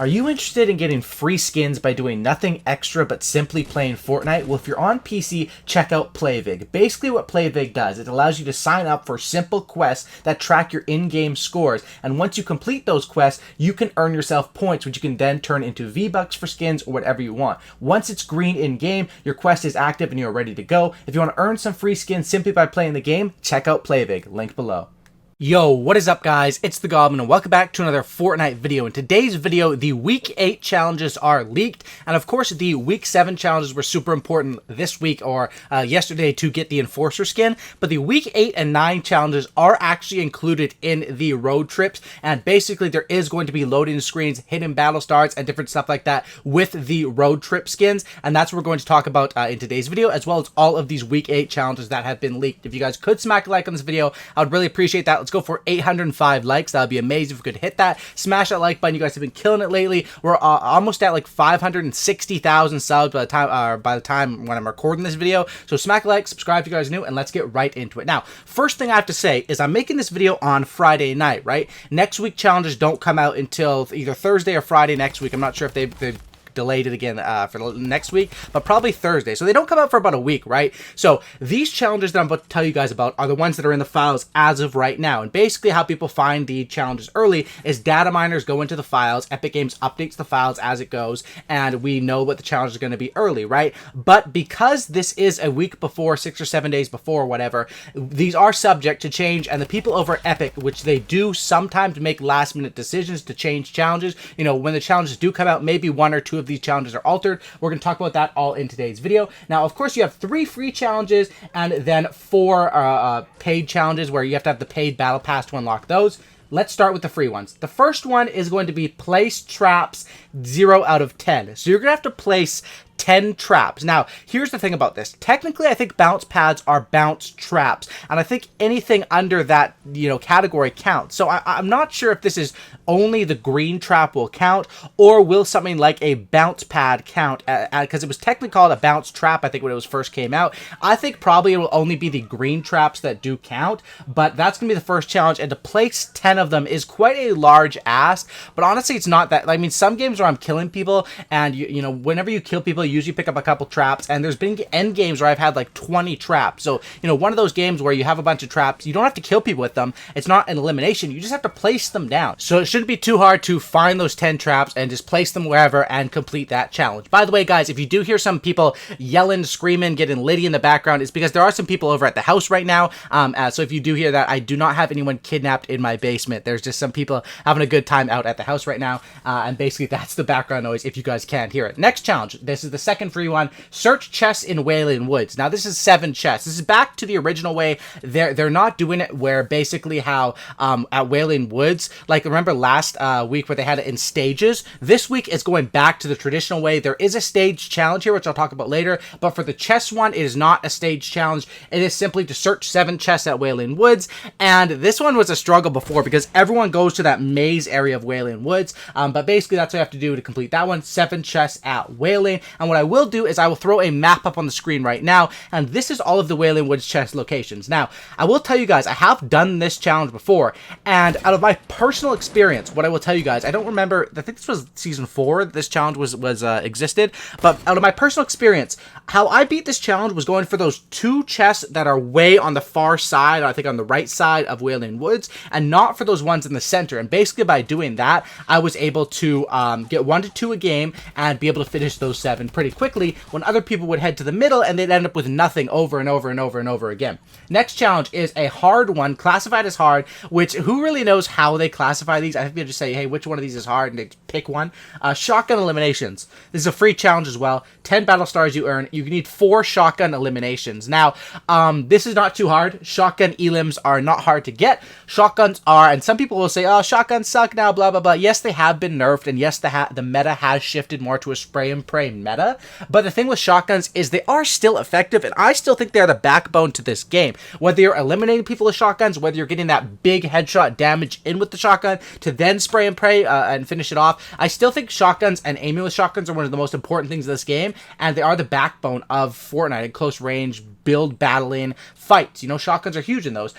Are you interested in getting free skins by doing nothing extra but simply playing Fortnite? Well, if you're on PC, check out PlayVig. Basically what PlayVig does, it allows you to sign up for simple quests that track your in-game scores. And once you complete those quests, you can earn yourself points, which you can then turn into V-Bucks for skins or whatever you want. Once it's green in-game, your quest is active and you're ready to go. If you want to earn some free skins simply by playing the game, check out PlayVig. Link below. Yo, what is up guys? It's the Goblin and welcome back to another Fortnite video. In today's video, the Week 8 challenges are leaked, and of course the Week 7 challenges were super important this week or yesterday to get the Enforcer skin, but the Week 8 and 9 challenges are actually included in the road trips, and basically there is going to be loading screens, hidden battle stars, and different stuff like that with the road trip skins, and that's what we're going to talk about in today's video, as well as all of these Week 8 challenges that have been leaked. If you guys could smack a like on this video, I would really appreciate that. Let's go for 805 likes. That would be amazing if we could hit that. Smash that like button. You guys have been killing it lately. We're almost at like 560,000 subs by the time when I'm recording this video. So smack a like, subscribe if you guys are new, and let's get right into it. Now, first thing I have to say is I'm making this video on Friday night, right? Next week challenges don't come out until either Thursday or Friday next week. I'm not sure if they've delayed it again for next week, but probably Thursday. So they don't come out for about a week, right? So these challenges that I'm about to tell you guys about are the ones that are in the files as of right now. And basically how people find the challenges early is data miners go into the files, Epic Games updates the files as it goes, and we know what the challenge is going to be early, right? But because this is a week before, 6 or 7 days before, whatever, these are subject to change, and the people over at Epic, which they do sometimes make last minute decisions to change challenges, you know, when the challenges do come out, maybe one or two of these challenges are altered. We're going to talk about that all in today's video. Now, of course, you have 3 free challenges and then 4 paid challenges where you have to have the paid battle pass to unlock those. Let's start with the free ones. The first one is going to be place traps 0 out of 10. So you're going to have to place 10 traps. Now, here's the thing about this. Technically, I think bounce pads are bounce traps, and I think anything under that, you know, category counts. So I'm not sure if this is only the green trap will count, or will something like a bounce pad count, because it was technically called a bounce trap, I think, when it was first came out. I think probably it will only be the green traps that do count, but that's going to be the first challenge, and to place 10 of them is quite a large ask, but honestly, it's not that. I mean, some games where I'm killing people, and you know, whenever you kill people, you usually pick up a couple traps, and there's been end games where I've had like 20 traps. So, you know, one of those games where you have a bunch of traps, you don't have to kill people with them. It's not an elimination. You just have to place them down. So it shouldn't be too hard to find those 10 traps and just place them wherever and complete that challenge. By the way, guys, if you do hear some people yelling, screaming, getting litty in the background, it's because there are some people over at the house right now. So if you do hear that, I do not have anyone kidnapped in my basement. There's just some people having a good time out at the house right now. And basically that's the background noise if you guys can't hear it. Next challenge. This is the second free one. Search chests in Wailing Woods. Now this is 7 chests. This is back to the original way. They're not doing it where basically how at Wailing Woods, like remember last week where they had it in stages. This week it's going back to the traditional way. There is a stage challenge here, which I'll talk about later, but for the chest one, it is not a stage challenge. It is simply to search 7 chests at Wailing Woods, and this one was a struggle before because everyone goes to that maze area of Wailing Woods, but basically that's what you have to do to complete that one. 7 chests at Wailing, and what I will do is I will throw a map up on the screen right now, and this is all of the Wailing Woods chest locations. Now, I will tell you guys, I have done this challenge before, and out of my personal experience, what I will tell you guys, I don't remember, I think this was season 4, this challenge was existed, but out of my personal experience, how I beat this challenge was going for those 2 chests that are way on the far side, I think on the right side of Wailing Woods, and not for those ones in the center, and basically by doing that, I was able to get 1 to 2 a game, and be able to finish those 7 pretty quickly, when other people would head to the middle, and they'd end up with nothing over and over and over and over again. Next challenge is a hard one, classified as hard, which who really knows how they classify these? I think they just say, hey, which one of these is hard, and they pick one. Shotgun eliminations. This is a free challenge as well. 10 battle stars you earn. You need 4 shotgun eliminations. Now, this is not too hard. Shotgun elims are not hard to get. Shotguns are, and some people will say, oh, shotguns suck now, blah, blah, blah. Yes, they have been nerfed, and yes, the meta has shifted more to a spray and pray meta, but the thing with shotguns is they are still effective, and I still think they're the backbone to this game. Whether you're eliminating people with shotguns, whether you're getting that big headshot damage in with the shotgun to then spray and pray and finish it off, I still think shotguns and aiming with shotguns are one of the most important things in this game, and they are the backbone of Fortnite in close range, build battling, fights. You know, shotguns are huge in those.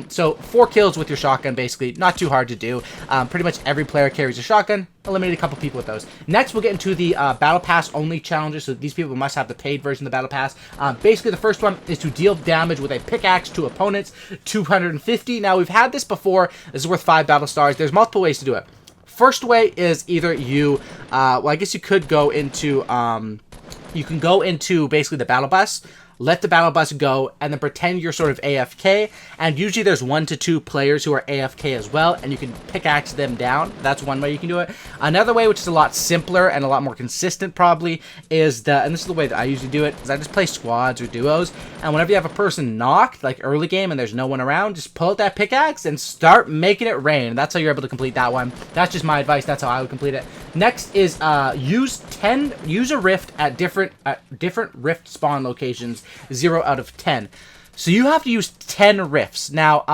So 4 kills with your shotgun, basically, not too hard to do. Pretty much every player carries a shotgun. eliminate a couple people with those. Next, we'll get into the Battle Pass only challenges. So these people must have the paid version of the Battle Pass. Basically, the first one is to deal damage with a pickaxe to opponents, 250. Now, we've had this before. This is worth 5 battle stars. There's multiple ways to do it. First way is either you, well, I guess you could go into, you can go into basically the battle bus, let the battle bus go, and then pretend you're sort of AFK, and usually there's 1 to 2 players who are AFK as well, and you can pickaxe them down. That's one way you can do it. Another way, which is a lot simpler and a lot more consistent probably, is and this is the way that I usually do it, is I just play squads or duos, and whenever you have a person knocked, like early game and there's no one around, just pull out that pickaxe and start making it rain. That's how you're able to complete that one. That's just my advice. That's how I would complete it. Next is use a rift at different rift spawn locations, 0 out of 10. So you have to use 10 rifts. Now,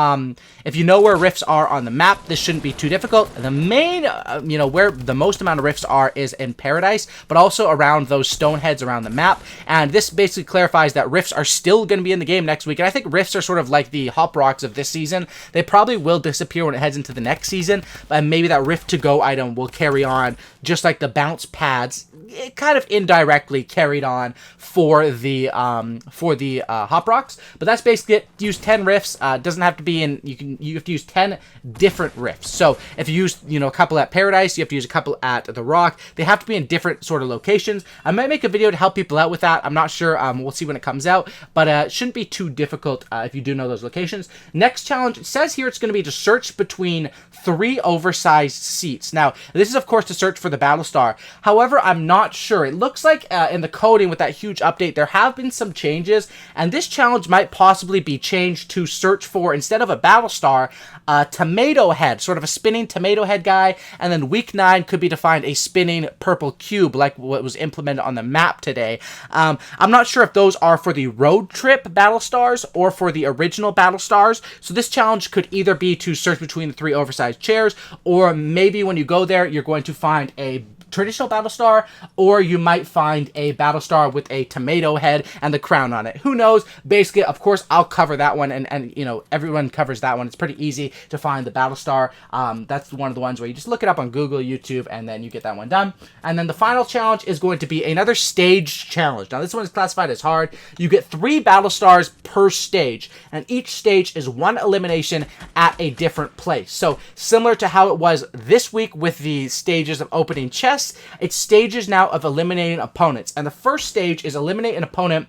if you know where rifts are on the map, this shouldn't be too difficult. The main, where the most amount of rifts are is in Paradise, but also around those stone heads around the map. And this basically clarifies that rifts are still going to be in the game next week. And I think rifts are sort of like the hop rocks of this season. They probably will disappear when it heads into the next season, but maybe that rift to go item will carry on, just like the bounce pads. It kind of indirectly carried on for the hop rocks, but that's basically it. Use 10 rifts. Doesn't have to be in. You have to use 10 different rifts. So if you use a couple at Paradise, you have to use a couple at the Rock. They have to be in different sort of locations. I might make a video to help people out with that. I'm not sure. We'll see when it comes out, but it shouldn't be too difficult if you do know those locations. Next challenge, it says here it's going to be to search between 3 oversized seats. Now this is of course to search for the battle star. However, I'm not sure. It looks like in the coding with that huge update, there have been some changes, and this challenge might possibly be changed to search for, instead of a battle star, a tomato head, sort of a spinning tomato head guy, and then week 9 could be to find a spinning purple cube like what was implemented on the map today. I'm not sure if those are for the road trip battle stars or for the original battle stars, so this challenge could either be to search between the 3 oversized chairs, or maybe when you go there you're going to find a traditional battle star, or you might find a battle star with a tomato head and the crown on it. Who knows? Basically, of course, I'll cover that one, and everyone covers that one. It's pretty easy to find the battle star. That's one of the ones where you just look it up on Google, YouTube, and then you get that one done. And then the final challenge is going to be another stage challenge. Now, this one is classified as hard. You get 3 battle stars per stage, and each stage is 1 elimination at a different place. So, similar to how it was this week with the stages of opening chests, it's stages now of eliminating opponents. And the first stage is eliminate an opponent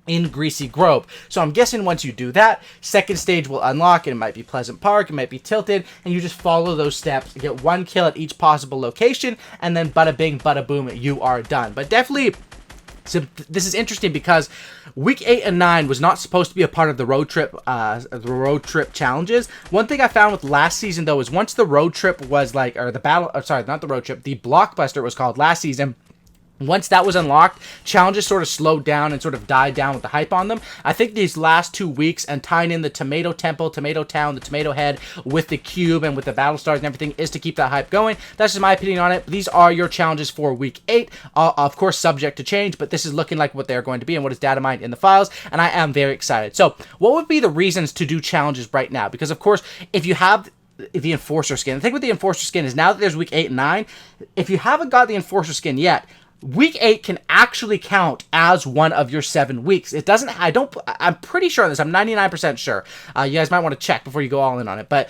in Greasy Grove. So I'm guessing once you do that, second stage will unlock, and it might be Pleasant Park, it might be Tilted, and you just follow those steps, get 1 kill at each possible location, and then bada bing, bada boom, you are done. But definitely, so this is interesting because week 8 and 9 was not supposed to be a part of the road trip challenges. One thing I found with last season though is once the road trip was like, or the battle, sorry, not the road trip, the blockbuster it was called last season. Once that was unlocked, challenges sort of slowed down and sort of died down with the hype on them. I think these last 2 weeks and tying in the Tomato Temple, Tomato Town, the Tomato Head with the cube and with the battle stars and everything is to keep that hype going. That's just my opinion on it. These are your challenges for week 8. Of course, subject to change, but this is looking like what they're going to be and what is data mined in the files, and I am very excited. So, what would be the reasons to do challenges right now? Because, of course, if you have the Enforcer skin, the thing with the Enforcer skin is now that there's week 8 and 9, if you haven't got the Enforcer skin yet, week 8 can actually count as one of your 7 weeks. It doesn't, I'm pretty sure on this, I'm 99% sure. You guys might want to check before you go all in on it, but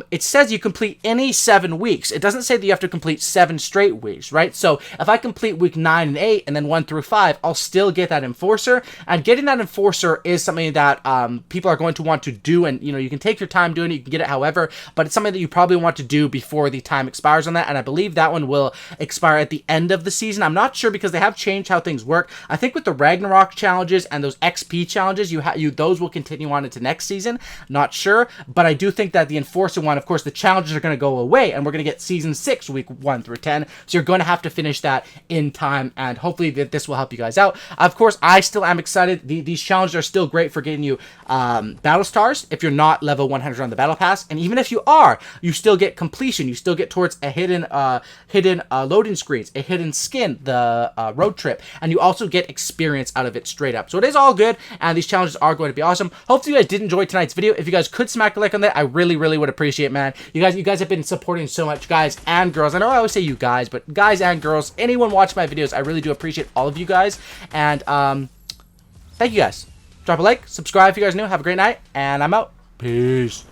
it says you complete any 7 weeks. It doesn't say that you have to complete 7 straight weeks, right? So if I complete week 9 and 8 and then 1 through 5, I'll still get that Enforcer, and getting that Enforcer is something that people are going to want to do, and you can take your time doing it, you can get it however, but it's something that you probably want to do before the time expires on that, and I believe that one will expire at the end of the season. I'm not sure because they have changed how things work. I think with the Ragnarok challenges and those XP challenges, those will continue on into next season. Not sure, but I do think that the Enforcer one, of course, the challenges are going to go away, and we're going to get season 6, week 1 through 10. So you're going to have to finish that in time, and hopefully this will help you guys out. Of course, I still am excited. These challenges are still great for getting you battle stars if you're not level 100 on the battle pass, and even if you are, you still get completion. You still get towards a hidden loading screens, a hidden skin, the road trip, and you also get experience out of it straight up. So it is all good, and these challenges are going to be awesome. Hopefully you guys did enjoy tonight's video. If you guys could smack a like on that, I really would appreciate it, man. You guys have been supporting so much, guys and girls. I know I always say you guys, but guys and girls, anyone watching my videos, I really do appreciate all of you guys. And thank you guys. Drop a like, subscribe if you guys are new. Have a great night, and I'm out. Peace.